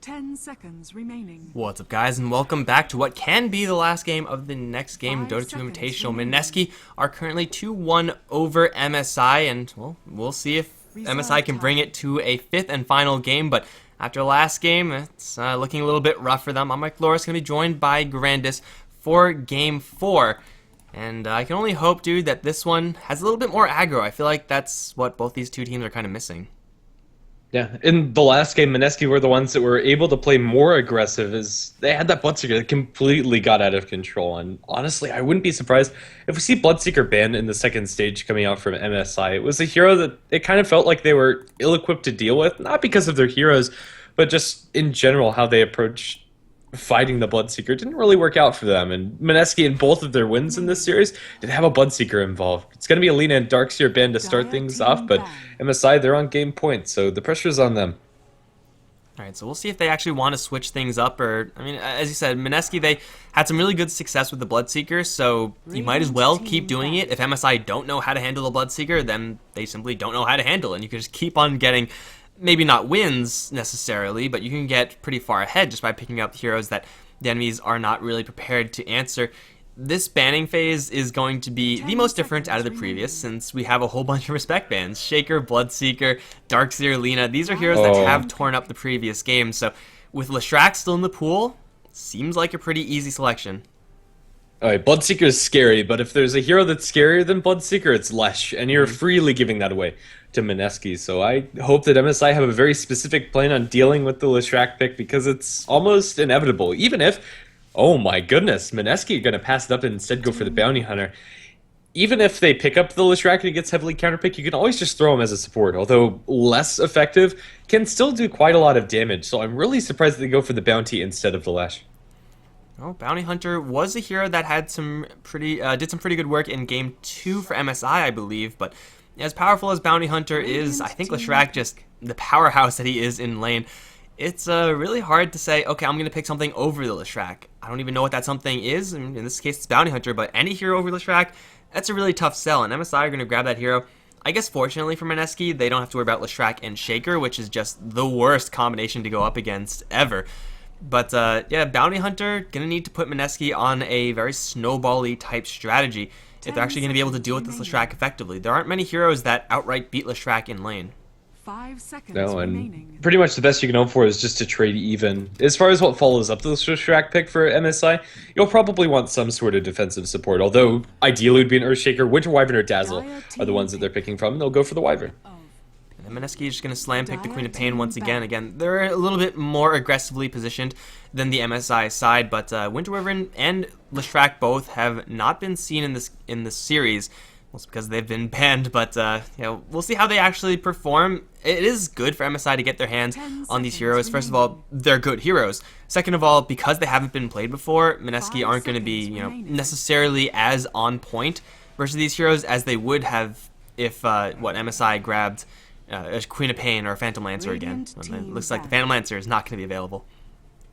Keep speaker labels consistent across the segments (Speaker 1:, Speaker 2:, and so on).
Speaker 1: 10 seconds remaining.
Speaker 2: What's up, guys, and welcome back to what can be the last game of the next game, Dota 2 Invitational. Mineski are currently 2-1 over MSI, and well, we'll see if MSI can bring it to a fifth and final game. But after last game, it's looking a little bit rough for them. I'm Mikelorus, going to be joined by GrandisV for Game 4. And I can only hope, dude, that this one has a little bit more aggro. I feel like that's what both these two teams are kind of missing.
Speaker 3: Yeah, in the last game, Mineski were the ones that were able to play more aggressive as they had that Bloodseeker that completely got out of control. And honestly, I wouldn't be surprised if we see Bloodseeker banned in the second stage coming out from MSI. It was a hero that it kind of felt like they were ill-equipped to deal with, not because of their heroes, but just in general how they approached fighting the Bloodseeker didn't really work out for them. And Mineski, in both of their wins in this series, did have a Bloodseeker involved. It's going to be a Lina and Darkseer ban to start things off, but MSI, they're on game point, so the pressure's on them.
Speaker 2: Alright, so we'll see if they actually want to switch things up, or, I mean, as you said, Mineski, they had some really good success with the Bloodseeker, so you might as well keep doing it. If MSI don't know how to handle the Bloodseeker, then they simply don't know how to handle it, and you can just keep on getting maybe not wins necessarily, but you can get pretty far ahead just by picking up the heroes that the enemies are not really prepared to answer. This banning phase is going to be the most different out of the previous, since we have a whole bunch of respect bans. Shaker, Bloodseeker, Darkseer, Lina. These are heroes that have torn up the previous game, so with Leshrac still in the pool, seems like a pretty easy selection.
Speaker 3: Alright, Bloodseeker is scary, but if there's a hero that's scarier than Bloodseeker, it's Lesh, and you're freely giving that away to Mineski. So I hope that MSI have a very specific plan on dealing with the Leshrac pick, because it's almost inevitable. Even if, oh my goodness, Mineski are going to pass it up and instead go for the Bounty Hunter. Even if they pick up the Leshrac and it gets heavily counterpicked, you can always just throw him as a support, although less effective, can still do quite a lot of damage. So I'm really surprised that they go for the Bounty instead of the Lesh.
Speaker 2: Oh, Bounty Hunter was a hero that had some pretty did some pretty good work in Game 2 for MSI, I believe, but as powerful as Bounty Hunter is, I think Leshrac, just the powerhouse that he is in lane, it's really hard to say, okay, I'm going to pick something over the Leshrac. I don't even know what that something is. In this case, it's Bounty Hunter, but any hero over Leshrac, that's a really tough sell, and MSI are going to grab that hero. I guess fortunately for Mineski, they don't have to worry about Leshrac and Shaker, which is just the worst combination to go up against ever. But yeah, Bounty Hunter going to need to put Mineski on a very snowball-y type strategy if they're actually going to be able to deal with this Leshrac effectively. There aren't many heroes that outright beat Leshrac in lane.
Speaker 1: 5 seconds
Speaker 3: No,
Speaker 1: remaining.
Speaker 3: and pretty much the best you can hope for is just to trade even. As far as what follows up the Leshrac pick for MSI, you'll probably want some sort of defensive support, although ideally it would be an Earthshaker, Winter Wyvern, or Dazzle are the ones that they're picking from, and they'll go for the Wyvern.
Speaker 2: And Mineski is just going to slam pick the Queen of Pain once again. Again, they're a little bit more aggressively positioned than the MSI side, but Winter Wyvern and Leshrac both have not been seen in this series. Well, it's because they've been banned, but you know, we'll see how they actually perform. It is good for MSI to get their hands on these heroes. First of all, they're good heroes. Second of all, because they haven't been played before, Mineski aren't going to be, you know, necessarily as on point versus these heroes as they would have if MSI grabbed a Queen of Pain or a Phantom Lancer again. It looks like the Phantom Lancer is not going to be available.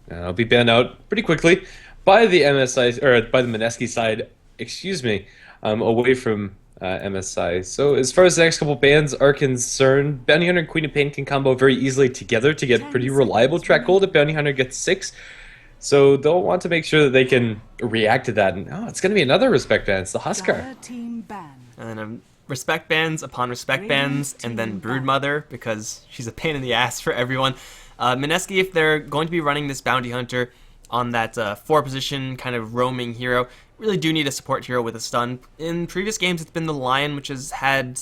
Speaker 3: I'll be banned out pretty quickly by the MSI, or by the Mineski side, excuse me, away from MSI. So as far as the next couple bans are concerned, Bounty Hunter and Queen of Pain can combo very easily together to get pretty reliable track gold if Bounty Hunter gets 6. So they'll want to make sure that they can react to that. And it's going to be another respect ban. It's the Huskar.
Speaker 2: And then respect bans upon respect bans, and then Broodmother, because she's a pain in the ass for everyone. Mineski, if they're going to be running this Bounty Hunter on that 4 position kind of roaming hero, really do need a support hero with a stun. In previous games, it's been the Lion, which has had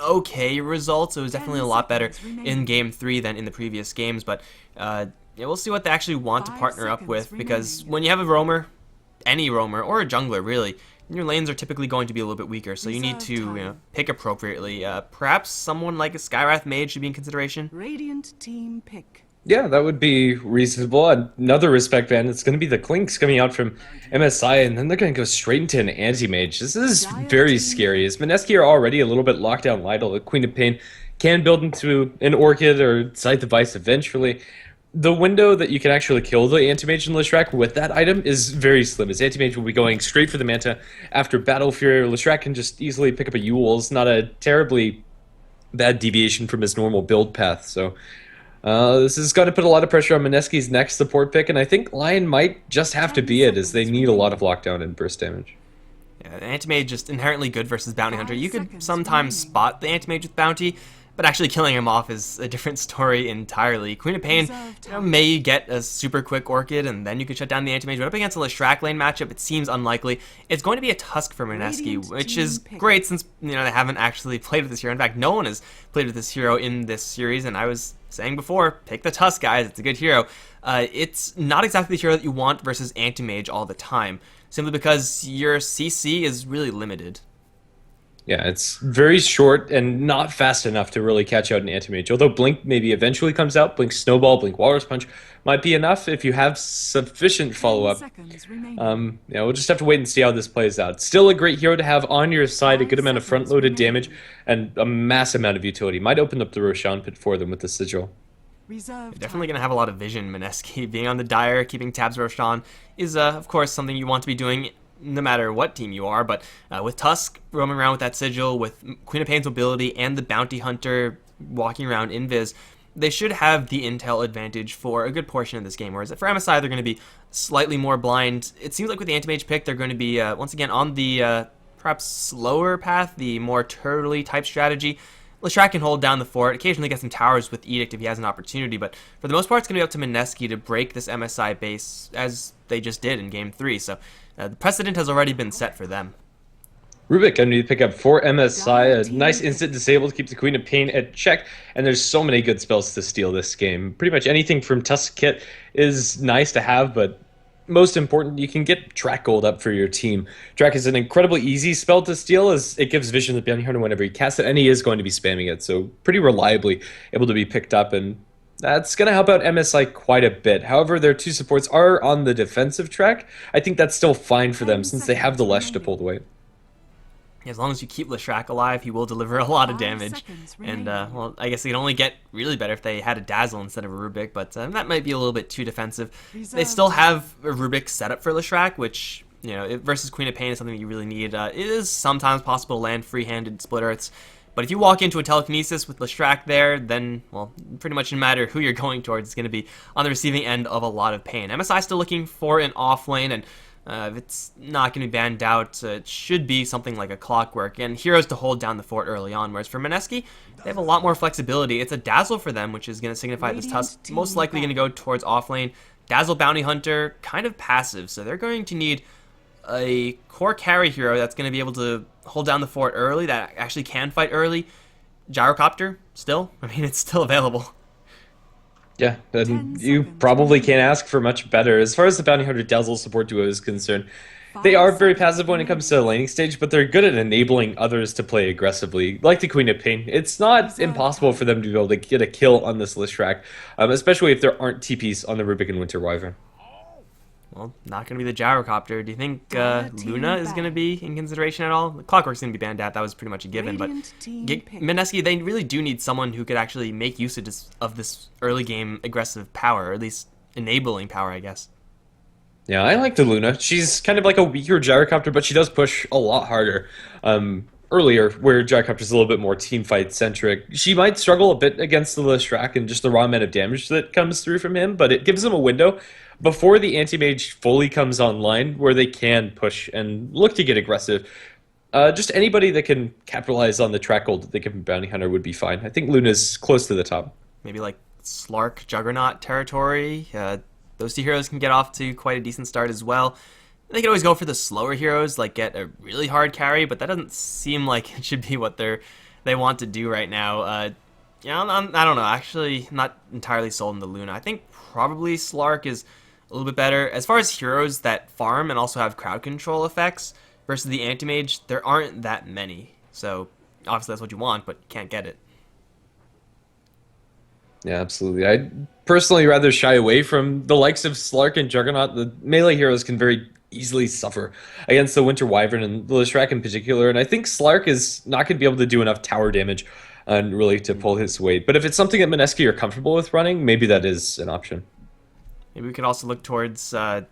Speaker 2: okay results. It was definitely a lot better in Game 3 than in the previous games, but yeah, we'll see what they actually want to partner up with, because when you have a roamer, any roamer, or a jungler really, your lanes are typically going to be a little bit weaker, so you need to pick appropriately. Perhaps someone like a Skywrath Mage should be in consideration.
Speaker 1: Radiant team pick.
Speaker 3: Yeah, that would be reasonable. Another respect ban, it's going to be the Clinks coming out from MSI, and then they're going to go straight into an anti-mage. This is very scary, as Mineski are already a little bit locked down Lidl. The Queen of Pain can build into an Orchid or Scythe Device eventually. The window that you can actually kill the Anti-Mage in Leshrac with that item is very slim, as Anti-Mage will be going straight for the Manta after Battle Fury. Leshrac can just easily pick up a Yule. It's not a terribly bad deviation from his normal build path, so This is going to put a lot of pressure on Mineski's next support pick, and I think Lion might just have to
Speaker 1: 10
Speaker 3: be it, as they
Speaker 1: seconds
Speaker 3: need a lot of
Speaker 1: remaining.
Speaker 3: lockdown and burst damage.
Speaker 2: Yeah, the Anti-Mage just inherently good versus Bounty Hunter.
Speaker 1: 5
Speaker 2: You could
Speaker 1: seconds
Speaker 2: sometimes
Speaker 1: remaining.
Speaker 2: spot the Anti-Mage with Bounty, but actually killing him off is a different story entirely. Queen of Pain
Speaker 1: Reserve
Speaker 2: may get a super quick Orchid, and then you can shut down the Anti-Mage, but up against a Leshrac lane matchup, it seems unlikely. It's going to be a Tusk for Mineski,
Speaker 1: Radiant
Speaker 2: which
Speaker 1: team
Speaker 2: is
Speaker 1: pick.
Speaker 2: great since they haven't actually played with this hero. In fact, no one has played with this hero in this series, and I was saying before, pick the Tusk, guys. It's a good hero. It's not exactly the hero that you want versus Anti-Mage all the time, simply because your CC is really limited.
Speaker 3: Yeah, it's very short and not fast enough to really catch out an Anti-Mage. Although Blink maybe eventually comes out, Blink Snowball, Blink Walrus Punch might be enough if you have sufficient
Speaker 1: 10
Speaker 3: follow-up.
Speaker 1: seconds remaining.
Speaker 3: Yeah, we'll just have to wait and see how this plays out. Still a great hero to have on your side, a good
Speaker 1: 5
Speaker 3: amount of
Speaker 1: seconds
Speaker 3: front-loaded
Speaker 1: remaining.
Speaker 3: damage, and a massive amount of utility. Might open up the Roshan pit for them with the Sigil.
Speaker 1: Reserve
Speaker 2: Definitely
Speaker 1: time.
Speaker 2: going to have a lot of vision, Mineski. Being on the Dire, keeping tabs of Roshan is, of course, something you want to be doing no matter what team you are, but with Tusk roaming around with that Sigil, with Queen of Pain's mobility, and the Bounty Hunter walking around invis, they should have the intel advantage for a good portion of this game, whereas for MSI, they're going to be slightly more blind. It seems like with the Anti-Mage pick, they're going to be, once again, on the perhaps slower path, the more turtley type strategy. Leshrac can hold down the fort, occasionally get some towers with Edict if he has an opportunity, but for the most part, it's going to be up to Mineski to break this MSI base, as they just did in Game 3, so the precedent has already been set for them.
Speaker 3: Rubik going to pick up 4 MSI, a
Speaker 1: Team
Speaker 3: nice
Speaker 1: pick.
Speaker 3: instant disable to keep the Queen of Pain at check, and there's so many good spells to steal this game. Pretty much anything from Tusk Kit is nice to have, but most important, you can get Track Gold up for your team. Track is an incredibly easy spell to steal, as it gives Vision to the Bounty Hunter whenever he casts it, and he is going to be spamming it, so pretty reliably able to be picked up, and that's going to help out MSI quite a bit. However, their 2 supports are on the defensive track. I think that's still fine for them,
Speaker 1: 10
Speaker 3: since they have the
Speaker 1: seconds
Speaker 3: Lesh to
Speaker 1: remaining.
Speaker 3: pull the weight.
Speaker 2: As long as you keep Leshrac alive, he will deliver a lot of
Speaker 1: 5
Speaker 2: damage.
Speaker 1: seconds
Speaker 2: And,
Speaker 1: remaining.
Speaker 2: well, I guess it can only get really better if they had a Dazzle instead of a Rubik, but that might be a little bit too defensive. They
Speaker 1: Reserve
Speaker 2: still
Speaker 1: time.
Speaker 2: have a Rubik set up for Leshrac, which, versus Queen of Pain is something that you really need. It is sometimes possible to land free-handed split earths, but if you walk into a telekinesis with Leshrac there, then, well, pretty much no matter who you're going towards, it's going to be on the receiving end of a lot of pain. MSI still looking for an off lane, and if it's not going to be banned out, it should be something like a Clockwork, and heroes to hold down the fort early on, whereas for Mineski, they have a lot more flexibility. It's a Dazzle for them, which is going to signify this
Speaker 1: Radiant
Speaker 2: Tusk
Speaker 1: team
Speaker 2: most likely going to go towards off lane. Dazzle Bounty Hunter, kind of passive, so they're going to need a core carry hero that's going to be able to hold down the fort early, that actually can fight early. Gyrocopter, still? I mean, it's still available.
Speaker 3: Yeah,
Speaker 1: 10
Speaker 3: and you
Speaker 1: seconds
Speaker 3: probably
Speaker 1: remaining.
Speaker 3: can't ask for much better. As far as the Bounty Hunter Dazzle support duo is concerned, they
Speaker 1: 5
Speaker 3: are very
Speaker 1: seconds
Speaker 3: passive when it comes to the laning stage, but they're good at enabling others to play aggressively, like the Queen of Pain. It's not
Speaker 1: Reserve
Speaker 3: impossible
Speaker 1: time.
Speaker 3: for them to be able to get a kill on this Leshrac, especially if there aren't TPs on the Rubik and Winter Wyvern.
Speaker 2: Well, not going to be the Gyrocopter. Do you think
Speaker 1: Dota team
Speaker 2: Luna is going to
Speaker 1: back.
Speaker 2: be in consideration at all? Clockwork's going to be banned out. That was pretty much a given.
Speaker 1: Radiant team
Speaker 2: But
Speaker 1: pick.
Speaker 2: Mineski, they really do need someone who could actually make use of this early game aggressive power, or at least enabling power, I guess.
Speaker 3: Yeah, I like the Luna. She's kind of like a weaker Gyrocopter, but she does push a lot harder. Earlier, where Gyrocopter's a little bit more teamfight centric, she might struggle a bit against the Leshrac and just the raw amount of damage that comes through from him, but it gives them a window before the Anti-Mage fully comes online where they can push and look to get aggressive. Just anybody that can capitalize on the track gold that they give from Bounty Hunter would be fine. I think Luna's close to the top.
Speaker 2: Maybe like Slark, Juggernaut territory. Those 2 heroes can get off to quite a decent start as well. They could always go for the slower heroes, like get a really hard carry, but that doesn't seem like it should be what they want to do right now. I don't know. Actually, not entirely sold on the Luna. I think probably Slark is a little bit better. As far as heroes that farm and also have crowd control effects versus the Anti-Mage, there aren't that many. So obviously that's what you want, but you can't get it.
Speaker 3: Yeah, absolutely. I'd personally rather shy away from the likes of Slark and Juggernaut. The melee heroes can very easily suffer against the Winter Wyvern and the Leshrac in particular, and I think Slark is not going to be able to do enough tower damage and really to pull his weight. But if it's something that Mineski are comfortable with running, maybe that is an option.
Speaker 2: Maybe we could also look towards the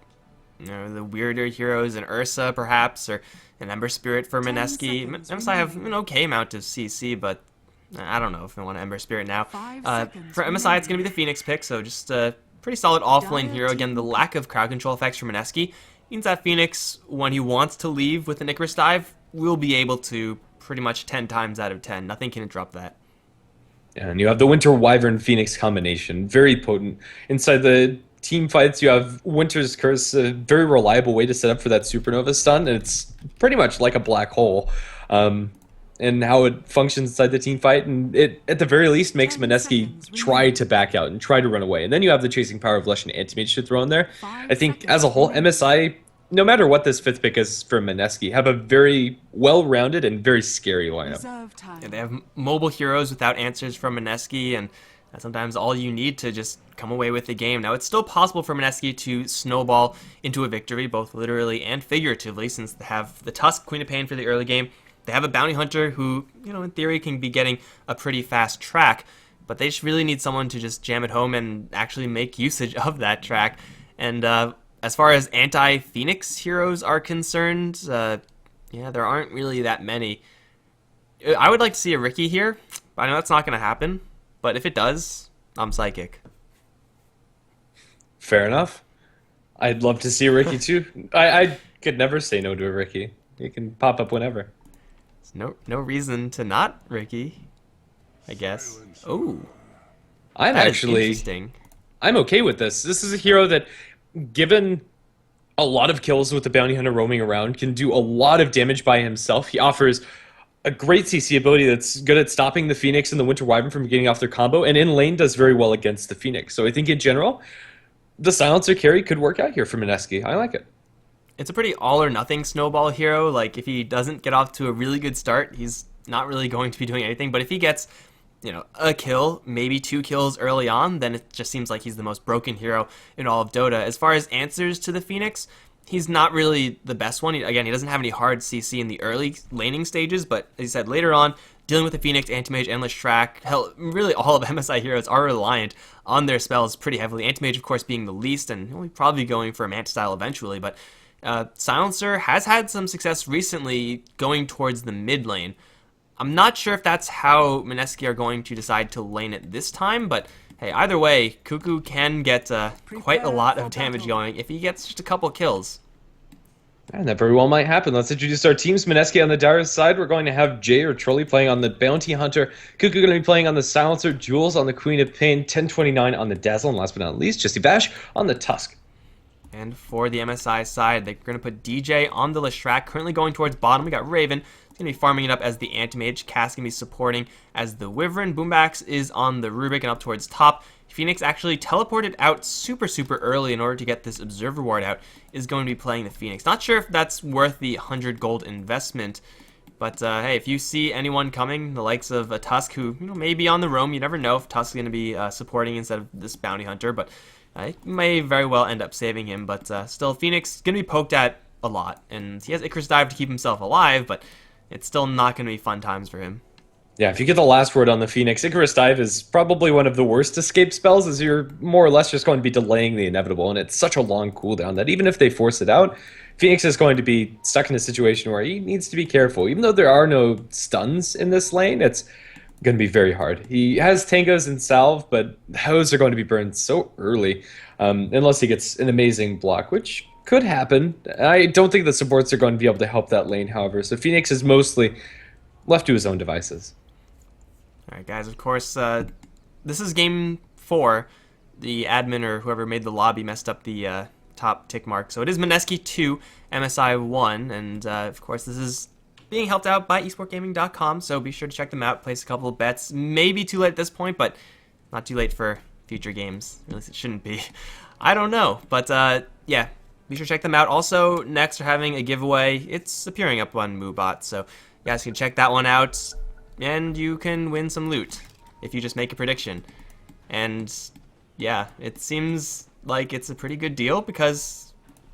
Speaker 2: weirder heroes, an Ursa perhaps, or an Ember Spirit for
Speaker 1: 10
Speaker 2: Mineski.
Speaker 1: seconds
Speaker 2: MSI have
Speaker 1: remaining.
Speaker 2: an okay amount of CC, but I don't know if I want to Ember Spirit now.
Speaker 1: 5 seconds
Speaker 2: For MSI, it's going to be the Phoenix pick, so just a pretty solid off-lane hero. Again, the lack of crowd control effects from Mineski means that Phoenix, when he wants to leave with an Icarus dive, will be able to pretty much 10 times out of 10. Nothing can interrupt that.
Speaker 3: And you have the Winter Wyvern Phoenix combination, very potent. Inside the team fights, you have Winter's Curse, a very reliable way to set up for that Supernova stun. And it's pretty much like a black hole. And how it functions inside the team fight, and it at the very least makes
Speaker 1: 10
Speaker 3: Mineski
Speaker 1: seconds
Speaker 3: try to back out and try to run away. And then you have the chasing power of Lush and Anti-Mage to throw in there.
Speaker 1: 5
Speaker 3: I think
Speaker 1: seconds
Speaker 3: as a whole, MSI, no matter what this fifth pick is for Mineski, have a very well-rounded and very scary lineup.
Speaker 1: Reserve time.
Speaker 2: Yeah, they have mobile heroes without answers from Mineski, and that's sometimes all you need to just come away with the game. Now, it's still possible for Mineski to snowball into a victory, both literally and figuratively, since they have the Tusk, Queen of Pain for the early game. They have a Bounty Hunter who, in theory can be getting a pretty fast track, but they just really need someone to just jam it home and actually make usage of that track. And as far as anti-Phoenix heroes are concerned, there aren't really that many. I would like to see a Riki here, but I know that's not going to happen. But if it does, I'm psychic.
Speaker 3: Fair enough. I'd love to see a Riki too. I could never say no to a Riki. He can pop up whenever.
Speaker 2: No reason to not Riki, I guess. Oh,
Speaker 3: I'm
Speaker 2: interesting.
Speaker 3: I'm okay with this. This is a hero that, given a lot of kills with the Bounty Hunter roaming around, can do a lot of damage by himself. He offers a great CC ability that's good at stopping the Phoenix and the Winter Wyvern from getting off their combo, and in lane does very well against the Phoenix. So I think in general, the Silencer carry could work out here for Mineski. I like it.
Speaker 2: It's a pretty all-or-nothing snowball hero. Like, if he doesn't get off to a really good start, he's not really going to be doing anything. But if he gets, a kill, maybe 2 kills early on, then it just seems like he's the most broken hero in all of Dota. As far as answers to the Phoenix, he's not really the best one. He doesn't have any hard CC in the early laning stages, but as you said, later on, dealing with the Phoenix, Anti-Mage, Endless Track, hell, really all of MSI heroes are reliant on their spells pretty heavily. Anti-Mage, of course, being the least, and he'll probably be going for a Manta style eventually, but Silencer has had some success recently going towards the mid lane. I'm not sure if that's how Mineski are going to decide to lane it this time, but hey, either way, Cuckoo can get quite a lot of damage going if he gets just a couple kills.
Speaker 3: And that very well might happen. Let's introduce our teams. Mineski on the Darius side. We're going to have Jay or Trolley playing on the Bounty Hunter. Cuckoo going to be playing on the Silencer. Jules on the Queen of Pain. 1029 on the Dazzle. And last but not least, Jesse Bash on the Tusk.
Speaker 2: And for the MSI side, they're going to put DJ on the Leshrac, currently going towards bottom. We got Raven. He's going to be farming it up as the Anti-Mage. Cass going to be supporting as the Wyvern. Boombax is on the Rubik and up towards top. Phoenix actually teleported out super early in order to get this Observer Ward out, is going to be playing the Phoenix. Not sure if that's worth the 100 gold investment, but hey, if you see anyone coming, the likes of a Tusk who may be on the roam, you never know if Tusk is going to be supporting instead of this Bounty Hunter, but it may very well end up saving him. But still, Phoenix is going to be poked at a lot, and he has Icarus Dive to keep himself alive, but it's still not going to be fun times for him.
Speaker 3: Yeah, if you get the last word on the Phoenix, Icarus Dive is probably one of the worst escape spells, as you're more or less just going to be delaying the inevitable, and it's such a long cooldown that even if they force it out, Phoenix is going to be stuck in a situation where he needs to be careful. Even though there are no stuns in this lane, it's going to be very hard. He has Tangos and Salve, but those are going to be burned so early, unless he gets an amazing block, which could happen. I don't think the supports are going to be able to help that lane, however, so Phoenix is mostly left to his own devices.
Speaker 2: Alright guys, of course, this is game 4. The admin or whoever made the lobby messed up the top tick mark. So it is Mineski 2, MSI 1, and of course this is being helped out by esportgaming.com, so be sure to check them out, place a couple of bets. Maybe too late at this point, but not too late for future games. At least it shouldn't be. I don't know, but yeah, be sure to check them out. Also, next we're having a giveaway. It's appearing up on MooBot, so you guys can check that one out. And you can win some loot if you just make a prediction. And yeah, it seems like it's a pretty good deal because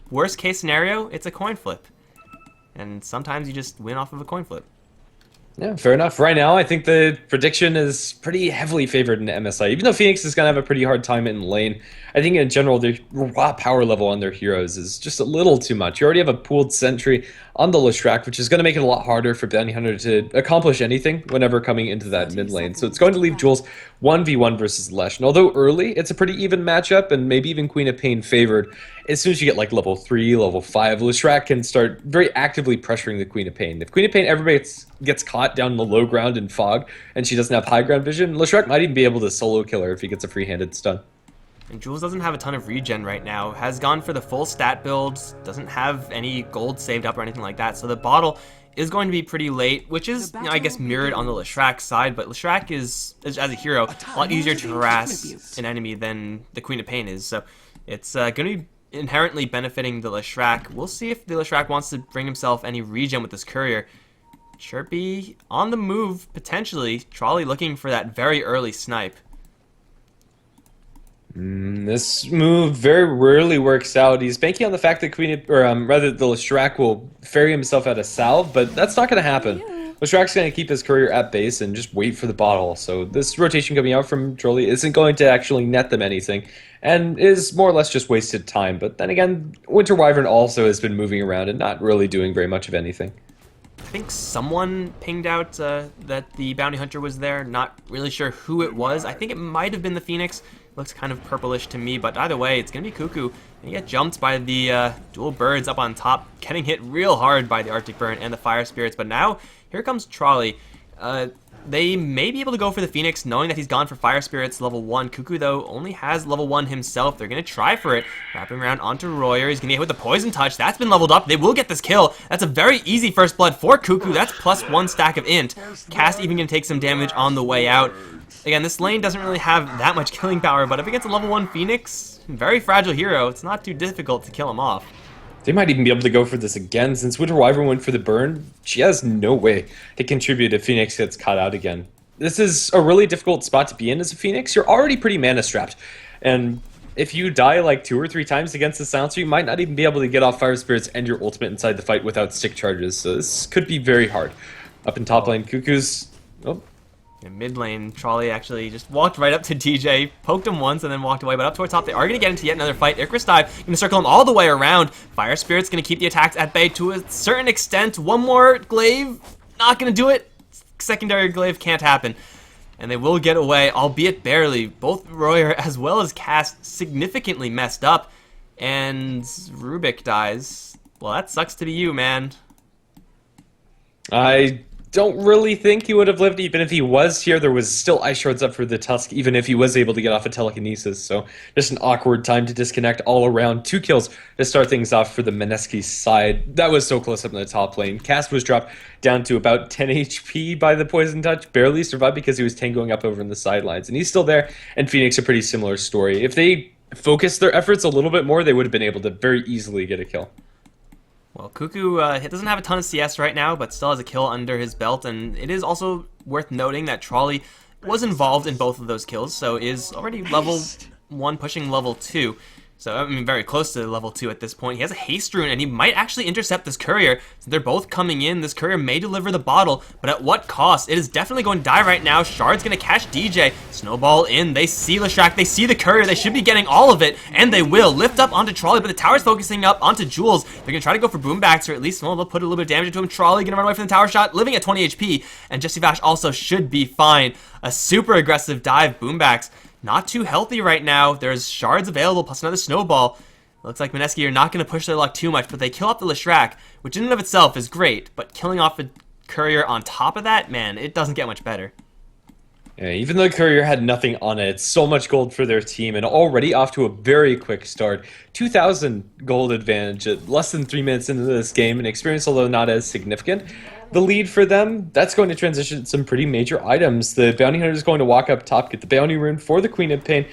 Speaker 2: worst case scenario, it's a coin flip. And sometimes you just win off of a coin flip.
Speaker 3: Yeah, fair enough. Right now, I think the prediction is pretty heavily favored in MSI. Even though Phoenix is going to have a pretty hard time in lane, I think in general, their raw power level on their heroes is just a little too much. You already have a pooled sentry on the Leshrac, which is going to make it a lot harder for Bounty Hunter to accomplish anything whenever coming into that mid lane. So it's going to leave Jules 1v1 versus Lesh. And although early, it's a pretty even matchup, and maybe even Queen of Pain favored, as soon as you get like level 3, level 5, Leshrac can start very actively pressuring the Queen of Pain. If Queen of Pain ever gets caught down in the low ground in fog, and she doesn't have high ground vision, Leshrac might even be able to solo kill her if he gets a free-handed stun.
Speaker 2: And Jules doesn't have a ton of regen right now, has gone for the full stat builds, doesn't have any gold saved up or anything like that, so the bottle is going to be pretty late, which is, I guess, mirrored on the Leshrac side, but Leshrac is, as a hero, a lot easier to harass an enemy than the Queen of Pain is, so it's going to be inherently benefiting the Leshrac. We'll see if the Leshrac wants to bring himself any regen with this courier. Chirpy on the move, potentially. Trolley looking for that very early snipe.
Speaker 3: This move very rarely works out. He's banking on the fact that rather the Leshrac will ferry himself out of salve, but that's not going to happen. Leshrac's going to keep his courier at base and just wait for the bottle. So this rotation coming out from Trolley isn't going to actually net them anything, and is more or less just wasted time. But then again, Winter Wyvern also has been moving around and not really doing very much of anything.
Speaker 2: I think someone pinged out that the Bounty Hunter was there. Not really sure who it was. I think it might have been the Phoenix. Looks kind of purplish to me, but either way, it's going to be Cuckoo. And you get jumped by the dual birds up on top, getting hit real hard by the Arctic Burn and the Fire Spirits. But now, here comes Trolley. They may be able to go for the Phoenix, knowing that he's gone for Fire Spirits level 1. Cuckoo, though, only has level 1 himself. They're going to try for it. Wrapping around onto Royer. He's going to get hit with the Poison Touch. That's been leveled up. They will get this kill. That's a very easy first blood for Cuckoo. That's +1 stack of int. Cast even going to take some damage on the way out. Again, this lane doesn't really have that much killing power, but if it gets a level 1 Phoenix, very fragile hero, it's not too difficult to kill him off.
Speaker 3: They might even be able to go for this again. Since Winter Wyvern went for the burn, she has no way to contribute if Phoenix gets caught out again. This is a really difficult spot to be in as a Phoenix. You're already pretty mana strapped, and if you die like 2 or 3 times against the Silencer, you might not even be able to get off Fire Spirits and your ultimate inside the fight without stick charges, so this could be very hard. Up in top lane, Cuckoo's... Oh.
Speaker 2: In mid lane, Trolley actually just walked right up to DJ, poked him once, and then walked away. But up towards top, they are going to get into yet another fight. Icarus Dive going to circle him all the way around. Fire Spirit's going to keep the attacks at bay to a certain extent. One more glaive, not going to do it. Secondary glaive can't happen. And they will get away, albeit barely. Both Royer as well as Cast significantly messed up. And Rubik dies. Well, that sucks to be you, man.
Speaker 3: I don't really think he would have lived. Even if he was here, there was still ice shards up for the Tusk, even if he was able to get off a telekinesis. So just an awkward time to disconnect all around. 2 kills to start things off for the Mineski side. That was so close up in the top lane. Cast was dropped down to about 10 HP by the Poison Touch. Barely survived because he was tangoing up over in the sidelines. And he's still there, and Phoenix a pretty similar story. If they focused their efforts a little bit more, they would have been able to very easily get a kill.
Speaker 2: Well, Cuckoo doesn't have a ton of CS right now, but still has a kill under his belt, and it is also worth noting that Trolley was involved in both of those kills, so is already level 1 pushing level 2. So, I mean, very close to level 2 at this point. He has a haste rune, and he might actually intercept this courier. So they're both coming in. This courier may deliver the bottle, but at what cost? It is definitely going to die right now. Shard's going to catch DJ. Snowball in. They see Leshrac. They see the courier. They should be getting all of it, and they will. Lift up onto Trolley, but the tower's focusing up onto Jules. They're going to try to go for boombacks, or at least, well, they'll put a little bit of damage into him. Trolley going to run away from the tower shot, living at 20 HP, and Jesse Vash also should be fine. A super aggressive dive. Boombacks not too healthy right now. There's shards available, plus another snowball. Looks like Mineski are not going to push their luck too much, but they kill off the Leshrac, which in and of itself is great, but killing off a courier on top of that, man, it doesn't get much better.
Speaker 3: Yeah, even though Courier had nothing on it, it's so much gold for their team, and already off to a very quick start. 2,000 gold advantage at less than 3 minutes into this game, and experience, although not as significant. The lead for them, that's going to transition some pretty major items. The Bounty Hunter is going to walk up top, get the Bounty Rune for the Queen of Pain,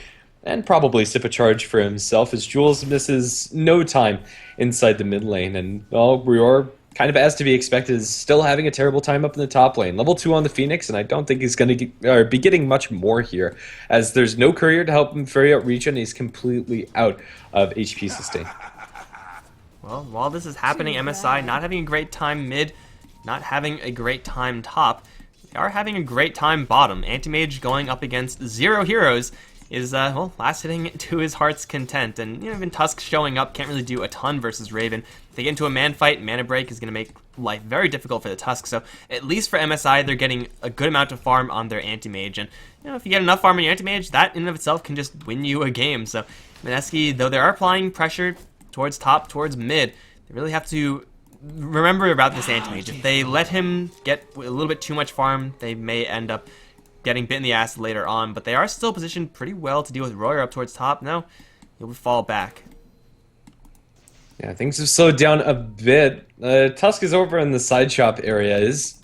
Speaker 3: and probably sip a charge for himself as Jules misses no time inside the mid lane. And, well, Royer, kind of as to be expected, is still having a terrible time up in the top lane. Level 2 on the Phoenix, and I don't think he's going to be getting much more here, as there's no courier to help him ferry out regen. He's completely out of HP sustain.
Speaker 2: Well, while this is happening, MSI not having a great time mid. not having a great time top. They are having a great time bottom. Anti-Mage going up against 0 heroes is, well, last hitting to his heart's content. And, you know, even Tusk showing up can't really do a ton versus Raven. If they get into a man fight, mana break is going to make life very difficult for the Tusk. So, at least for MSI, they're getting a good amount of farm on their Anti-Mage. And, you know, if you get enough farm on your Anti-Mage, that in and of itself can just win you a game. So, Mineski, though they are applying pressure towards top, towards mid, they really have to remember about this Anti-Mage. If they let him get a little bit too much farm, they may end up getting bit in the ass later on, but they are still positioned pretty well to deal with Royer up towards top. Now, he'll fall back.
Speaker 3: Yeah, things have slowed down a bit. Tusk is over in the side shop area, is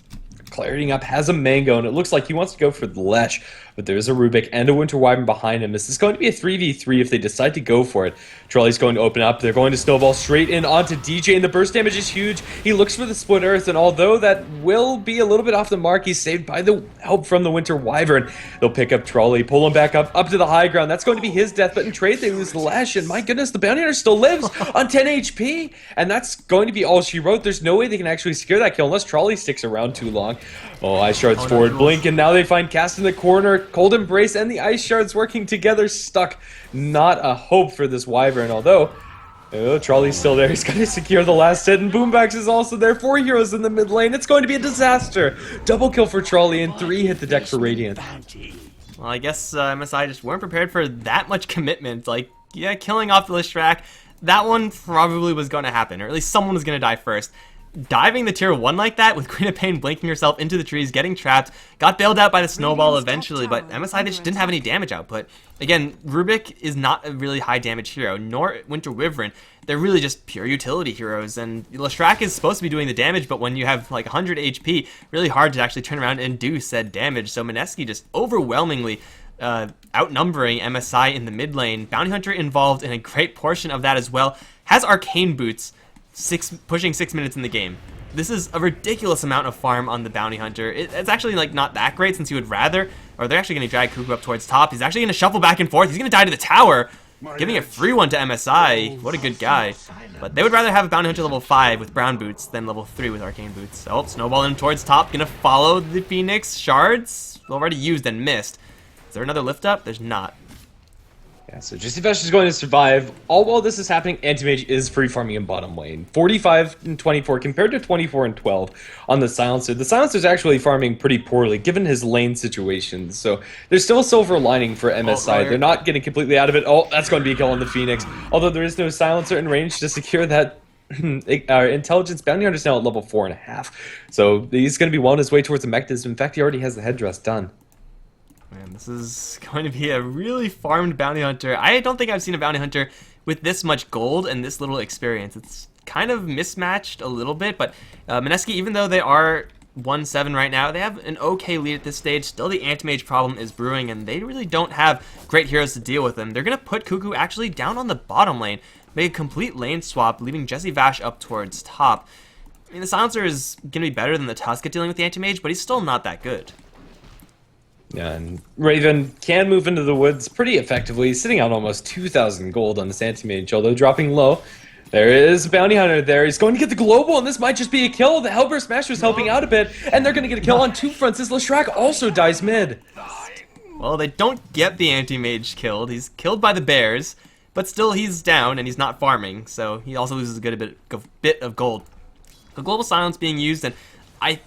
Speaker 3: clearing up, has a mango, and it looks like he wants to go for the Lesh, but there's a Rubik and a Winter Wyvern behind him. This is going to be a 3v3 if they decide to go for it. Trolley's going to open up. They're going to snowball straight in onto DJ, and the burst damage is huge. He looks for the Split Earth, and although that will be a little bit off the mark, he's saved by the help from the Winter Wyvern. They'll pick up Trolley, pull him back up to the high ground. That's going to be his death, but in trade they lose the Lash, and my goodness, the Bounty Hunter still lives on 10 HP, and that's going to be all she wrote. There's no way they can actually secure that kill unless Trolley sticks around too long. Oh, Ice Shards forward, blink, and now they find Cast in the corner. Cold Embrace and the Ice Shards working together, stuck. Not a hope for this Wyvern, although Trolley's still there. He's got to secure the last hit, and Boombax is also there. 4 heroes in the mid lane. It's going to be a disaster. Double kill for Trolley, and 3 hit the deck for Radiant.
Speaker 2: Well, I guess MSI just weren't prepared for that much commitment. Like, yeah, killing off the Listrak, that one probably was going to happen, or at least someone was going to die first. Diving the tier 1 like that, with Queen of Pain blinking herself into the trees, getting trapped, got bailed out by the snowball eventually, but MSI just didn't have any damage output. Again, Rubik is not a really high damage hero, nor Winter Wyvern. They're really just pure utility heroes, and Listrak is supposed to be doing the damage, but when you have like 100 HP, really hard to actually turn around and do said damage. So Mineski just overwhelmingly outnumbering MSI in the mid lane. Bounty Hunter involved in a great portion of that as well. Has Arcane Boots, pushing 6 minutes in the game. This is a ridiculous amount of farm on the Bounty Hunter. It's actually like not that great, since you would rather, or they're actually going to drag Cuckoo up towards top. He's actually going to shuffle back and forth. He's going to die to the tower, giving a free one to MSI. What a good guy. But they would rather have a Bounty Hunter level 5 with Brown Boots than level 3 with Arcane Boots. Oh, snowball him towards top. Going to follow the Phoenix Shards. Already used and missed. Is there another lift up? There's not.
Speaker 3: Yeah, so GrandisV is going to survive. All while this is happening, Anti-Mage is free farming in bottom lane. 45 and 24 compared to 24 and 12 on the Silencer. The Silencer's actually farming pretty poorly given his lane situation. So there's still a silver lining for MSI. They're not getting completely out of it. Oh, that's going to be a kill on the Phoenix. Although there is no Silencer in range to secure that intelligence. Bounty Hunter's now at level 4.5. So he's going to be well on his way towards the mechanism. In fact, he already has the headdress done.
Speaker 2: Man, this is going to be a really farmed Bounty Hunter. I don't think I've seen a Bounty Hunter with this much gold and this little experience. It's kind of mismatched a little bit, but Mineski, even though they are 1-7 right now, they have an okay lead at this stage. Still, the Anti-Mage problem is brewing, and they really don't have great heroes to deal with them. They're going to put Cuckoo actually down on the bottom lane, make a complete lane swap, leaving Jesse Vash up towards top. I mean, the Silencer is going to be better than the Tusk at dealing with the Anti-Mage, but he's still not that good.
Speaker 3: Yeah, and Raven can move into the woods pretty effectively. He's sitting out almost 2,000 gold on this Anti-Mage, although dropping low. There is a Bounty Hunter there. He's going to get the global, and this might just be a kill. The Hellburst Smash was helping out a bit, and they're going to get a kill on 2 fronts. This Listrak also dies mid.
Speaker 2: Well, they don't get the Anti-Mage killed. He's killed by the bears, but still he's down, and he's not farming, so he also loses a good bit of gold. The Global Silence being used, and I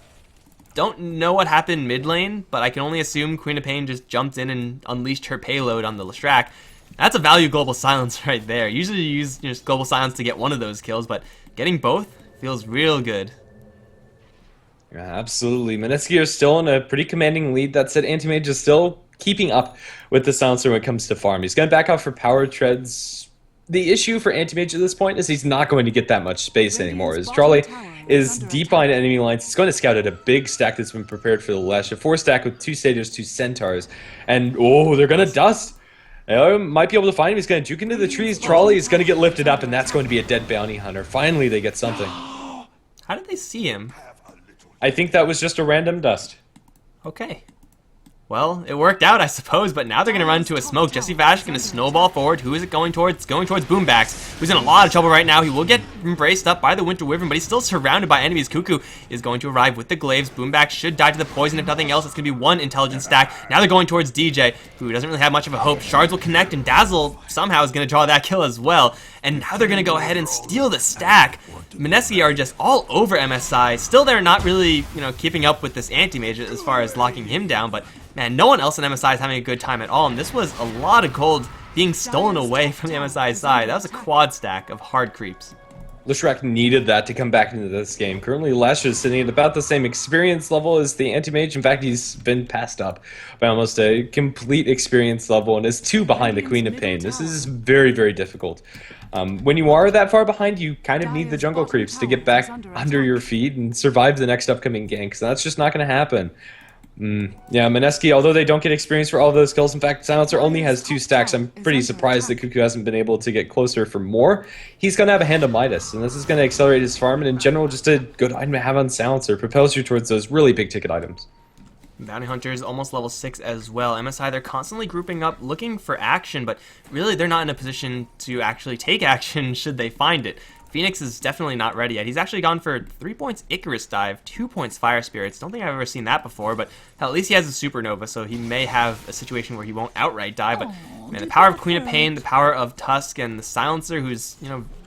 Speaker 2: don't know what happened mid lane, but I can only assume Queen of Pain just jumped in and unleashed her payload on the Listrak. That's a value Global Silence right there. Usually you use just Global Silence to get one of those kills, but getting both feels real good.
Speaker 3: Yeah, absolutely. Mineski is still in a pretty commanding lead. That said, Anti-Mage is still keeping up with the Silencer when it comes to farm. He's going to back off for power treads. The issue for Anti-Mage at this point is he's not going to get that much space anymore. His Trolley is deep on enemy lines. He's going to scout at a big stack that's been prepared for the Lesh. A 4 stack with 2 Satyrs, 2 Centaurs. And, oh, they're going to dust. Might be able to find him. He's going to juke into the trees. Trolley is going to get lifted up, and that's going to be a dead Bounty Hunter. Finally, they get something.
Speaker 2: How did they see him?
Speaker 3: I think that was just a random dust.
Speaker 2: Okay. Well, it worked out, I suppose, but now they're going to run into a smoke. Jesse Vash going to snowball forward. Who is it going towards? It's going towards Boombax, who's in a lot of trouble right now. He will get embraced up by the Winter Wyvern, but he's still surrounded by enemies. Cuckoo is going to arrive with the glaives. Boombax should die to the poison. If nothing else, it's going to be one intelligence stack. Now they're going towards DJ, who doesn't really have much of a hope. Shards will connect, and Dazzle somehow is going to draw that kill as well. And now they're going to go ahead and steal the stack. Mineski are just all over MSI. Still, they're not really, keeping up with this anti-mage as far as locking him down, but man, no one else in MSI is having a good time at all, and this was a lot of gold being stolen away from the MSI side. That was a quad stack of hard creeps.
Speaker 3: Leshrac needed that to come back into this game. Currently, Lesh is sitting at about the same experience level as the anti-mage. In fact, he's been passed up by almost a complete experience level and is 2 behind the Queen of Pain. This is very, very difficult. When you are that far behind, you kind of need the jungle creeps to get back under your feet and survive the next upcoming gank, so that's just not going to happen. Yeah, Mineski, although they don't get experience for all of those kills, in fact, Silencer only has 2 stacks. I'm pretty surprised that Cuckoo hasn't been able to get closer for more. He's going to have a hand of Midas, and this is going to accelerate his farm, and in general, just a good item to have on Silencer. Propels you towards those really big ticket items.
Speaker 2: Bounty Hunter is almost level 6 as well. MSI, they're constantly grouping up, looking for action, but really they're not in a position to actually take action should they find it. Phoenix is definitely not ready yet. He's actually gone for 3 points Icarus Dive, 2 points Fire Spirits. Don't think I've ever seen that before, but at least he has a Supernova, so he may have a situation where he won't outright die. But man, the power of Queen of Pain, the power of Tusk, and the Silencer, who's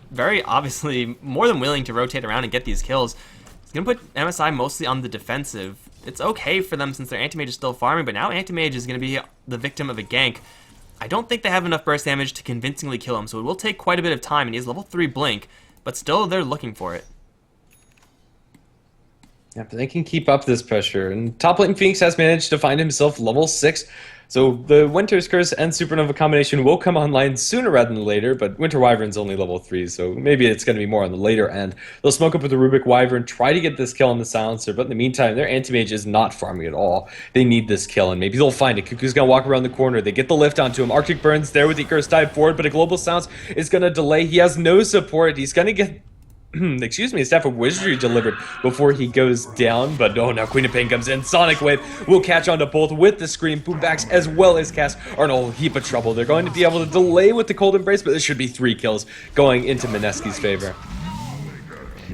Speaker 2: very obviously more than willing to rotate around and get these kills, it's gonna put MSI mostly on the defensive. It's okay for them since their Anti-Mage is still farming, but now Anti-Mage is gonna be the victim of a gank. I don't think they have enough burst damage to convincingly kill him, so it will take quite a bit of time, and he has level 3 Blink. But still, they're looking for it.
Speaker 3: Yeah, but they can keep up this pressure. And top lane Phoenix has managed to find himself level 6. So the Winter's Curse and Supernova combination will come online sooner rather than later, but Winter Wyvern's only level 3, so maybe it's going to be more on the later end. They'll smoke up with the Rubik Wyvern, try to get this kill on the Silencer, but in the meantime, their Anti-Mage is not farming at all. They need this kill, and maybe they'll find it. Cuckoo's going to walk around the corner. They get the lift onto him. Arctic Burns there with the Icarus Dive forward, but a Global Silence is going to delay. He has no support. He's going to get excuse me, a Staff of Wizardry delivered before he goes down, but oh, now Queen of Pain comes in. Sonic Wave will catch onto both with the Scream. Boombax as well as Cass are in a whole heap of trouble. They're going to be able to delay with the Cold Embrace, but this should be 3 kills going into Mineski's favor.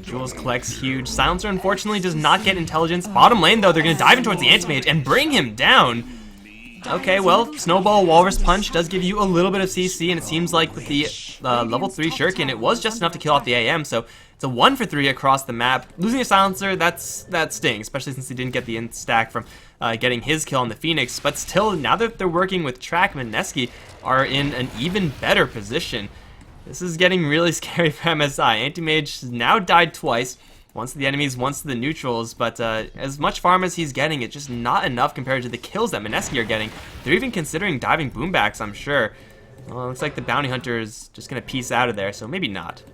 Speaker 2: Jules collects huge. Silencer unfortunately does not get intelligence. Bottom lane though, they're going to dive in towards the Anti-Mage and bring him down. Okay, well, Snowball Walrus Punch does give you a little bit of CC, and it seems like with the level 3 Shuriken, it was just enough to kill off the AM, so it's a 1 for 3 across the map. Losing a Silencer, that stings, especially since he didn't get the in-stack from getting his kill on the Phoenix, but still, now that they're working with Track, Mineski are in an even better position. This is getting really scary for MSI. Anti-Mage has now died twice. Once to the enemies, once to the neutrals, but as much farm as he's getting, it's just not enough compared to the kills that Mineski are getting. They're even considering diving Boombacks, I'm sure. Well, it looks like the Bounty Hunter is just going to piece out of there, so maybe not.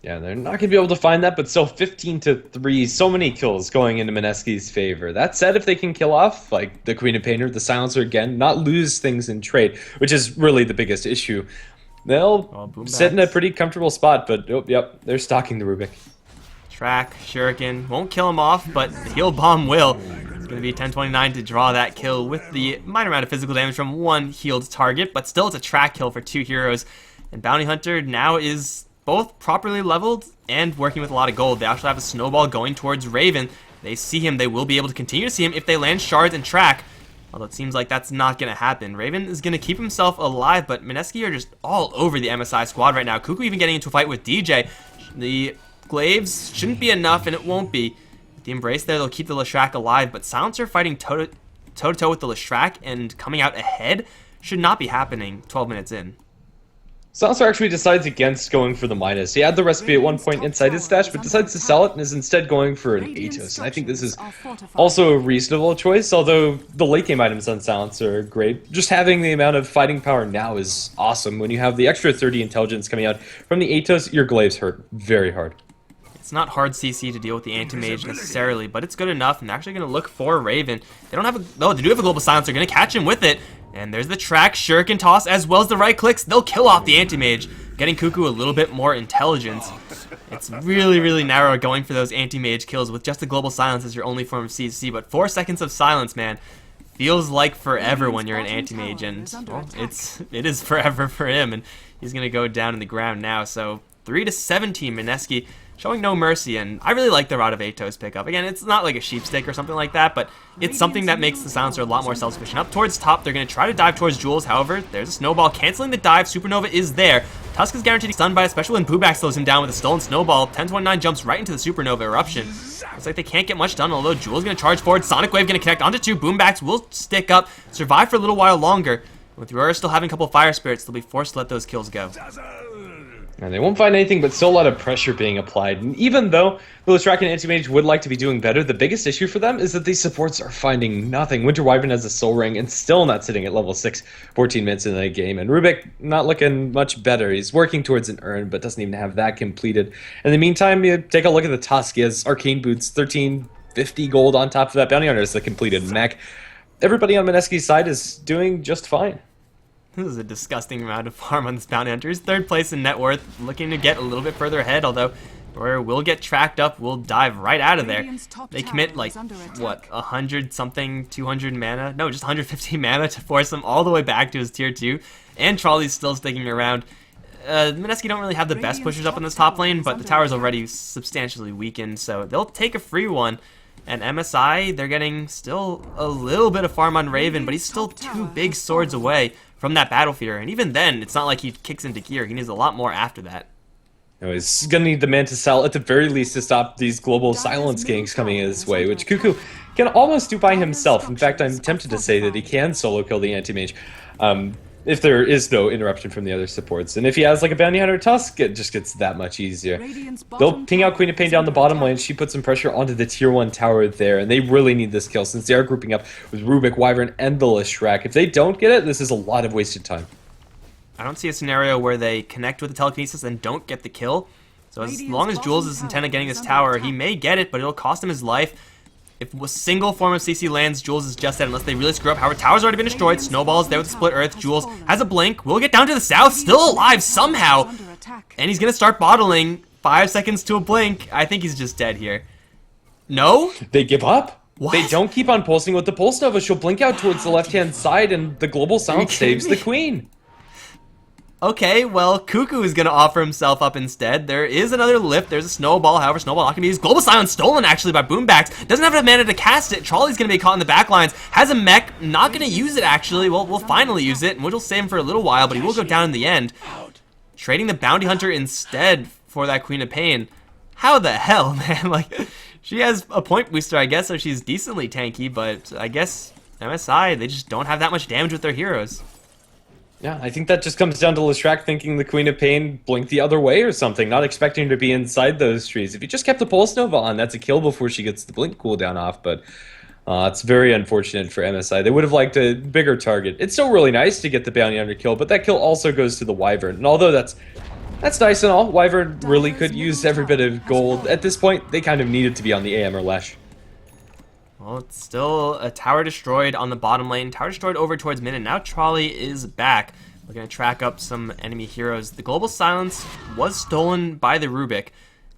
Speaker 3: Yeah, they're not going to be able to find that, but still 15-3, so many kills going into Mineski's favor. That said, if they can kill off, like, the Queen of Pain or the Silencer again, not lose things in trade, which is really the biggest issue, they'll sit in a pretty comfortable spot, but, oh, yep, they're stalking the Rubik.
Speaker 2: Track, Shuriken, won't kill him off, but the Heal Bomb will. It's going to be 1029 to draw that kill with the minor amount of physical damage from one healed target, but still it's a track kill for 2 heroes. And Bounty Hunter now is both properly leveled and working with a lot of gold. They actually have a snowball going towards Raven. They see him, they will be able to continue to see him if they land shards and track. Although it seems like that's not going to happen. Raven is going to keep himself alive, but Mineski are just all over the MSI squad right now. Cuckoo even getting into a fight with DJ. The Glaives shouldn't be enough, and it won't be. With the Embrace there, they'll keep the Leshrac alive, but Silencer fighting toe-to-toe with the Leshrac and coming out ahead should not be happening 12 minutes in.
Speaker 3: Silencer actually decides against going for the Midas. He had the recipe at one point inside his stash, but decides to sell it and is instead going for an Atos. And I think this is also a reasonable choice, although the late game items on Silencer are great. Just having the amount of fighting power now is awesome. When you have the extra 30 intelligence coming out from the Atos, your glaives hurt very hard.
Speaker 2: It's not hard CC to deal with the Anti-Mage necessarily, but it's good enough, and they're actually going to look for Raven. They don't have a... Oh, they do have a Global Silence. They're going to catch him with it. And there's the track, Shuriken toss, as well as the right clicks. They'll kill off the Anti-Mage, getting Cuckoo a little bit more intelligence. It's really, really narrow going for those Anti-Mage kills with just the Global Silence as your only form of CC, but 4 seconds of silence, man, feels like forever when you're an Anti-Mage, and well, it is forever for him, and he's going to go down in the ground now, so 3-17, Mineski showing no mercy, and I really like the Rod of Atos pickup. Again, it's not like a sheepstick or something like that, but it's something that makes the Silencer a lot more self-sufficient. Up towards top, they're going to try to dive towards Jules, however, there's a Snowball canceling the dive, Supernova is there. Tusk is guaranteed stunned by a special, and Booback slows him down with a stolen Snowball. 1029 jumps right into the Supernova eruption. Looks like they can't get much done, although Jules is going to charge forward, Sonic Wave going to connect onto 2, Boombacks will stick up, survive for a little while longer. With Aurora still having a couple of Fire Spirits, they'll be forced to let those kills go.
Speaker 3: And they won't find anything, but still a lot of pressure being applied. And even though the Leshrac and Anti-Mage would like to be doing better, the biggest issue for them is that these supports are finding nothing. Winter Wyvern has a Soul Ring and still not sitting at level 6, 14 minutes into the game. And Rubik not looking much better. He's working towards an urn, but doesn't even have that completed. In the meantime, you take a look at the Tusk. He has Arcane Boots, 1350 gold on top of that. Bounty Hunter is the completed mech. Everybody on Mineski's side is doing just fine.
Speaker 2: This is a disgusting amount of farm on this Bounty Hunter. He's 3rd place in net worth, looking to get a little bit further ahead, although Aurora will get tracked up, will dive right out of there. They commit like, what, 100 something, 200 mana? No, just 150 mana to force him all the way back to his tier 2, and Trolley's still sticking around. Mineski don't really have the best pushers up in this top lane, but the tower's already substantially weakened, so they'll take a free one. And MSI, they're getting still a little bit of farm on Raven, but he's still 2 big swords away from that Battle Fear. And even then, it's not like he kicks into gear. He needs a lot more after that.
Speaker 3: He's going to need the Mantis Cell at the very least to stop these global silence ganks coming his way, which Cuckoo can almost do by himself. In fact, I'm tempted to say that he can solo kill the Anti-Mage. If there is no interruption from the other supports. And if he has like a Bounty Hunter Tusk, it just gets that much easier. They'll ping out Queen of Pain down the bottom lane. She puts some pressure onto the tier 1 tower there, and they really need this kill since they are grouping up with Rubik, Wyvern, and the Leshrac. If they don't get it, this is a lot of wasted time.
Speaker 2: I don't see a scenario where they connect with the telekinesis and don't get the kill. So as long as Jules is intent on getting this tower, he may get it, but it'll cost him his life. If a single form of CC lands, Jules is just dead unless they really screw up. However, tower's already been destroyed. Snowball's there with the Split Earth. Jules has a blink. Will get down to the south. Still alive somehow. And he's going to start bottling. 5 seconds to a blink. I think he's just dead here. No?
Speaker 3: They give up.
Speaker 2: What?
Speaker 3: They don't keep on pulsing with the Pulse Nova. She'll blink out towards the left-hand side, and the Global Silence saves the Queen.
Speaker 2: Okay, well, Cuckoo is going to offer himself up instead. There is another lift. There's a Snowball. However, Snowball not going to be used. Global Silence stolen, actually, by Boombacks. Doesn't have enough mana to cast it. Trolley's going to be caught in the back lines. Has a mech. Not going to use it, actually. Well, we'll finally use it, and we'll save him for a little while, but he will go down in the end. Trading the Bounty Hunter instead for that Queen of Pain. How the hell, man? Like, she has a point booster, I guess, so she's decently tanky, but I guess MSI, they just don't have that much damage with their heroes.
Speaker 3: Yeah, I think that just comes down to Leshrac thinking the Queen of Pain blinked the other way or something, not expecting her to be inside those trees. If you just kept the Pulse Nova on, that's a kill before she gets the blink cooldown off, but it's very unfortunate for MSI. They would have liked a bigger target. It's still really nice to get the Bounty Hunter kill, but that kill also goes to the Wyvern. And although that's nice and all, Wyvern really could use every bit of gold. At this point, they kind of needed to be on the AM or Lesh.
Speaker 2: Well, it's still a tower destroyed on the bottom lane. Tower destroyed over towards mid, and now Trolley is back. We're going to track up some enemy heroes. The Global Silence was stolen by the Rubik,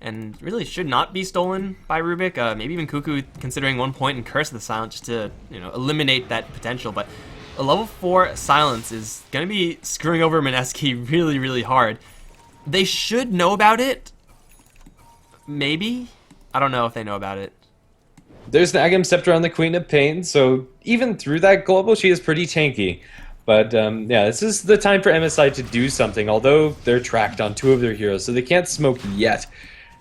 Speaker 2: and really should not be stolen by Rubik. Maybe even Cuckoo considering 1 point and Curse of the Silence just to, eliminate that potential. But a level 4 Silence is going to be screwing over Mineski really, really hard. They should know about it. Maybe? I don't know if they know about it.
Speaker 3: There's an Agam Scepter on the Queen of Pain, so even through that global, she is pretty tanky. But yeah, this is the time for MSI to do something, although they're tracked on 2 of their heroes, so they can't smoke yet.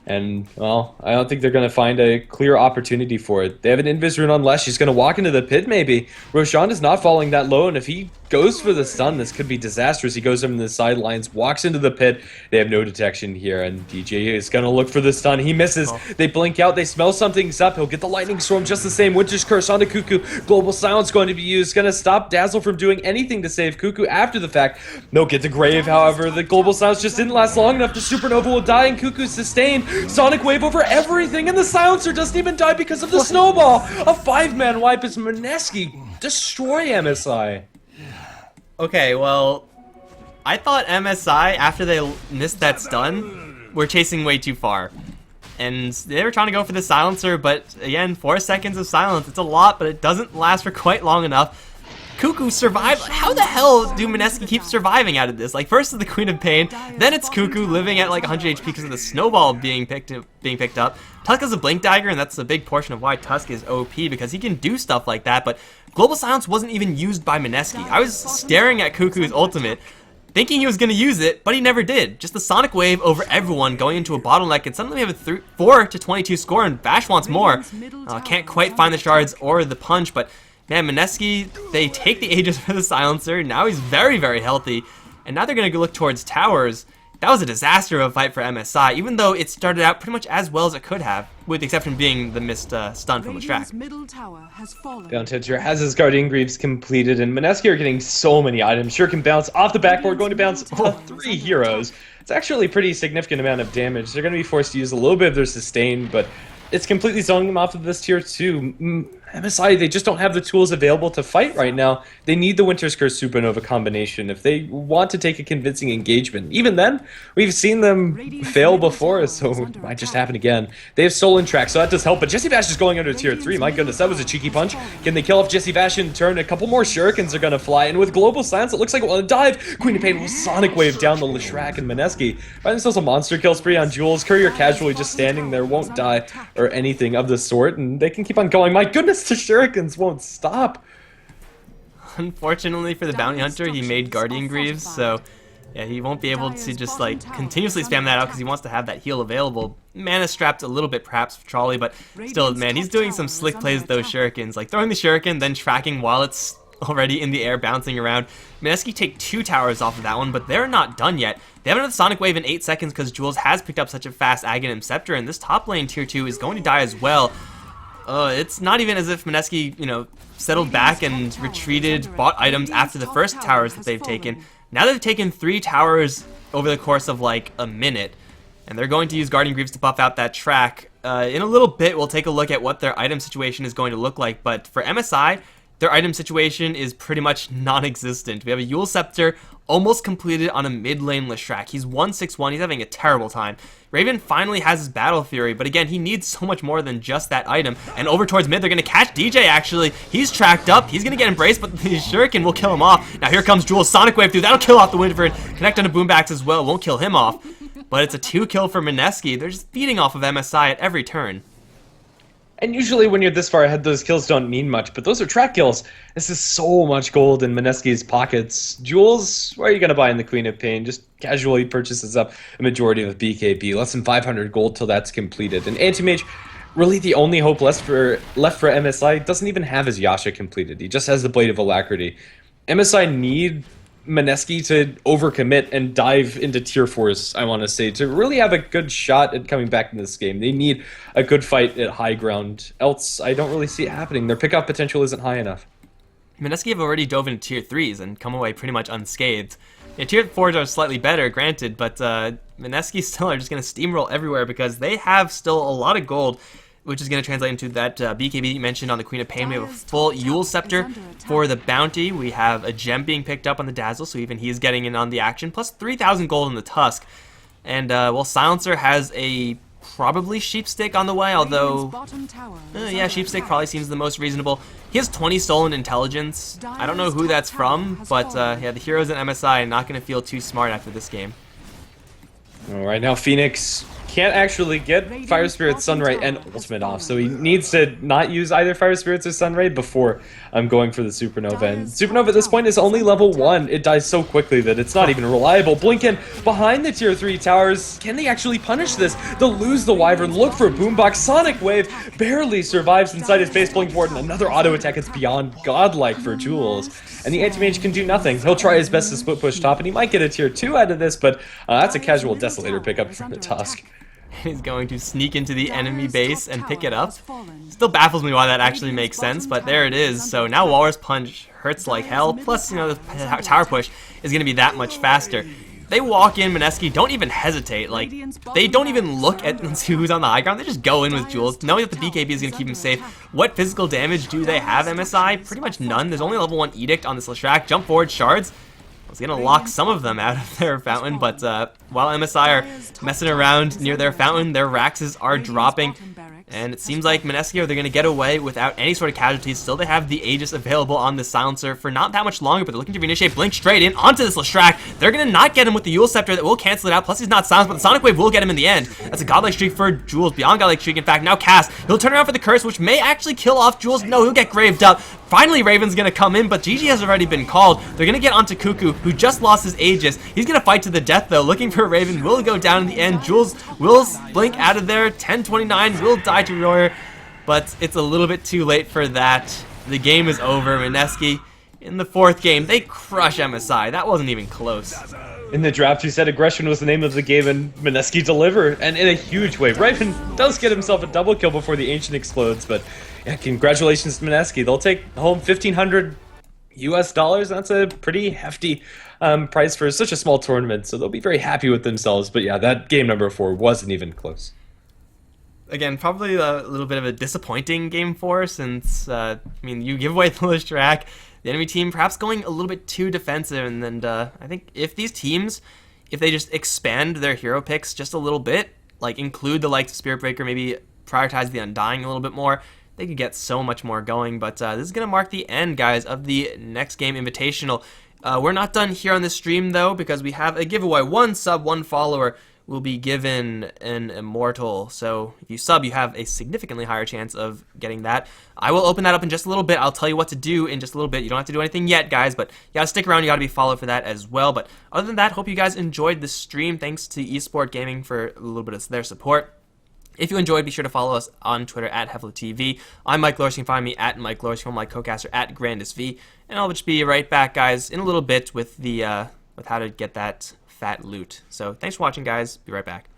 Speaker 3: And, well, I don't think they're going to find a clear opportunity for it. They have an Invis rune on Lesh. He's going to walk into the pit, maybe. Roshan is not falling that low, and if he goes for the stun, this could be disastrous. He goes from the sidelines, walks into the pit. They have no detection here, and DJ is going to look for the stun. He misses. They blink out. They smell something's up. He'll get the Lightning Storm just the same. Winter's Curse onto Cuckoo. Global Silence going to be used. Going to stop Dazzle from doing anything to save Cuckoo after the fact. They'll get the Grave, however. The Global Silence just didn't last long enough. The Supernova will die, and Cuckoo's sustained. Sonic Wave over everything, and the Silencer doesn't even die because of the Snowball. A 5-man wipe as Mineski destroy MSI.
Speaker 2: Okay, well, I thought MSI, after they missed that stun, were chasing way too far. And they were trying to go for the Silencer, but again, 4 seconds of silence. It's a lot, but it doesn't last for quite long enough. Cuckoo survived. How the hell do Mineski keep surviving out of this? Like, first is the Queen of Pain, then it's Cuckoo living at like 100 HP because of the snowball being picked up. Tusk has a Blink Dagger, and that's a big portion of why Tusk is OP, because he can do stuff like that, but Global Silence wasn't even used by Mineski. I was staring at Cuckoo's ultimate, thinking he was going to use it, but he never did. Just the Sonic Wave over everyone going into a bottleneck, and suddenly we have a 4 to 22 score, and Bash wants more. Can't quite find the shards or the punch, but man, Mineski, they take the Aegis for the silencer. Now he's very, very healthy, and now they're going to look towards towers. That was a disaster of a fight for MSI, even though it started out pretty much as well as it could have, with the exception being the missed stun from Leshrac.
Speaker 1: Middle tower has fallen.
Speaker 3: Downtiger has his Guardian Greaves completed, and Mineski are getting so many items. Sure can bounce off the backboard, going to bounce 3 heroes. It's actually a pretty significant amount of damage. They're going to be forced to use a little bit of their sustain, but it's completely zoning them off of this tier 2. MSI, they just don't have the tools available to fight right now. They need the Winter's Curse Supernova combination if they want to take a convincing engagement. Even then, we've seen them fail before, so it might just happen again. They have Soul and Track, so that does help, but Jesse Bash is going under tier 3. My goodness, that was a cheeky punch. Can they kill off Jesse Bash in turn? A couple more shurikens are going to fly, and with Global Silence, it looks like it will dive. Queen of Pain will Sonic Wave down the Leshrac and Mineski. Find themselves a monster kill spree on Jules. Courier casually just standing there, won't die or anything of the sort, and they can keep on going. My goodness, the shurikens won't stop.
Speaker 2: Unfortunately for the Bounty Hunter, he made Guardian Greaves, so yeah, he won't be able to just like continuously spam that out because he wants to have that heal available. Mana strapped a little bit perhaps for Trolley, but still, man, he's doing some slick plays with those shurikens, like throwing the shuriken, then tracking while it's already in the air, bouncing around. Mineski take 2 towers off of that one, but they're not done yet. They have another Sonic Wave in 8 seconds because Jules has picked up such a fast Aghanim Scepter, and this top lane tier 2 is going to die as well. It's not even as if Mineski, you know, settled back and retreated, bought items after the first towers that they've taken. Now they've taken 3 towers over the course of like a minute, and they're going to use Guardian Greaves to buff out that track. In a little bit, we'll take a look at what their item situation is going to look like, but for MSI, their item situation is pretty much non-existent. We have a Yule Scepter almost completed on a mid lane Leshrac. He's 161, he's having a terrible time. Raven finally has his Battle Fury, but again, he needs so much more than just that item. And over towards mid, they're going to catch DJ actually. He's tracked up, he's going to get embraced, but the Shuriken will kill him off. Now here comes Jules, Sonic Wave through, that'll kill off the Winford. Connect on the Boombacks as well, won't kill him off. But it's a 2 kill for Mineski. They're just feeding off of MSI at every turn.
Speaker 3: And usually when you're this far ahead, those kills don't mean much, but those are track kills. This is so much gold in Mineski's pockets. Jules, where are you going to buy in the Queen of Pain? Just casually purchases up a majority of BKB. Less than 500 gold till that's completed. And Anti-Mage, really the only hope left for MSI, doesn't even have his Yasha completed. He just has the Blade of Alacrity. MSI need Mineski to overcommit and dive into tier 4s, I want to say, to really have a good shot at coming back in this game. They need a good fight at high ground, else I don't really see it happening. Their pickup potential isn't high enough.
Speaker 2: Mineski have already dove into tier 3s and come away pretty much unscathed. Yeah, tier 4s are slightly better, granted, but Mineski still are just going to steamroll everywhere because they have still a lot of gold, which is going to translate into that BKB you mentioned on the Queen of Pain. We have a full Yule Scepter for the Bounty. We have a gem being picked up on the Dazzle, so even he's getting in on the action, plus 3,000 gold in the Tusk. And, well, Silencer has a probably Sheepstick on the way, although, yeah, Sheepstick probably seems the most reasonable. He has 20 stolen intelligence. I don't know who that's from, but, yeah, the heroes in MSI are not going to feel too smart after this game.
Speaker 3: All right, now Phoenix can't actually get Fire Spirit, Sunray, and Ultimate off, so he needs to not use either Fire Spirits or Sunray before going for the Supernova. And Supernova at this point is only level 1. It dies so quickly that it's not even reliable. Blinken behind the tier 3 towers. Can they actually punish this? They'll lose the Wyvern, look for a Boombox. Sonic Wave barely survives inside his face Blink Ward, and another auto attack is beyond godlike for Jules. And the Anti-Mage can do nothing. He'll try his best to split push top, and he might get a tier 2 out of this, but that's a casual Desolator pickup from the Tusk.
Speaker 2: He's going to sneak into the enemy base and pick it up. Still baffles me why that actually makes sense, but there it is. So now Walrus Punch hurts like hell, plus, you know, the tower push is going to be that much faster. They walk in, Mineski don't even hesitate, like, they don't even look at who's on the high ground, they just go in with Jules, knowing that the BKB is going to keep him safe. What physical damage do they have, MSI? Pretty much none. There's only level 1 Edict on this Leshrac. Jump forward, shards. I was going to lock some of them out of their fountain, but while MSI are messing around near their fountain, their Raxes are dropping. And it seems like Mineski are going to get away without any sort of casualties. Still, they have the Aegis available on the silencer for not that much longer, but they're looking to reinitiate Blink straight in onto this Leshrac. They're going to not get him with the Yule Scepter that will cancel it out. Plus, he's not silenced, but the Sonic Wave will get him in the end. That's a godlike streak for Jules, beyond godlike streak. In fact, now Cass, he'll turn around for the curse, which may actually kill off Jules. No, he'll get graved up. Finally, Raven's going to come in, but GG has already been called. They're going to get onto Cuckoo, who just lost his Aegis. He's going to fight to the death, though. Looking for Raven, will go down in the end. Jules will blink out of there. 10-29, will die to Royer, but it's a little bit too late for that. The game is over. Mineski, in the 4th game, they crush MSI. That wasn't even close.
Speaker 3: In the draft, you said aggression was the name of the game, and Mineski delivered, and in a huge way. Raven does get himself a double kill before the Ancient explodes, but yeah, congratulations to Mineski. They'll take home $1,500 US. That's a pretty hefty price for such a small tournament, so they'll be very happy with themselves. But yeah, that game number 4 wasn't even close.
Speaker 2: Again, probably a little bit of a disappointing game 4, since, I mean, you give away the Leshrac. The enemy team perhaps going a little bit too defensive, and then I think if these teams, if they just expand their hero picks just a little bit, like include the likes of Spirit Breaker, maybe prioritize the Undying a little bit more, they could get so much more going. But this is going to mark the end, guys, of the NXTGame Invitational. We're not done here on this stream, though, because we have a giveaway. 1 sub, 1 follower will be given an Immortal. So if you sub, you have a significantly higher chance of getting that. I will open that up in just a little bit. I'll tell you what to do in just a little bit. You don't have to do anything yet, guys, but you gotta stick around. You gotta be followed for that as well. But other than that, hope you guys enjoyed the stream. Thanks to Esport Gaming for a little bit of their support. If you enjoyed, be sure to follow us on Twitter at HeflaTV. I'm Mikelorus. You can find me at Mikelorus. You can find my co-caster at GrandisV. And I'll just be right back, guys, in a little bit with the with how to get that fat loot. So thanks for watching, guys. Be right back.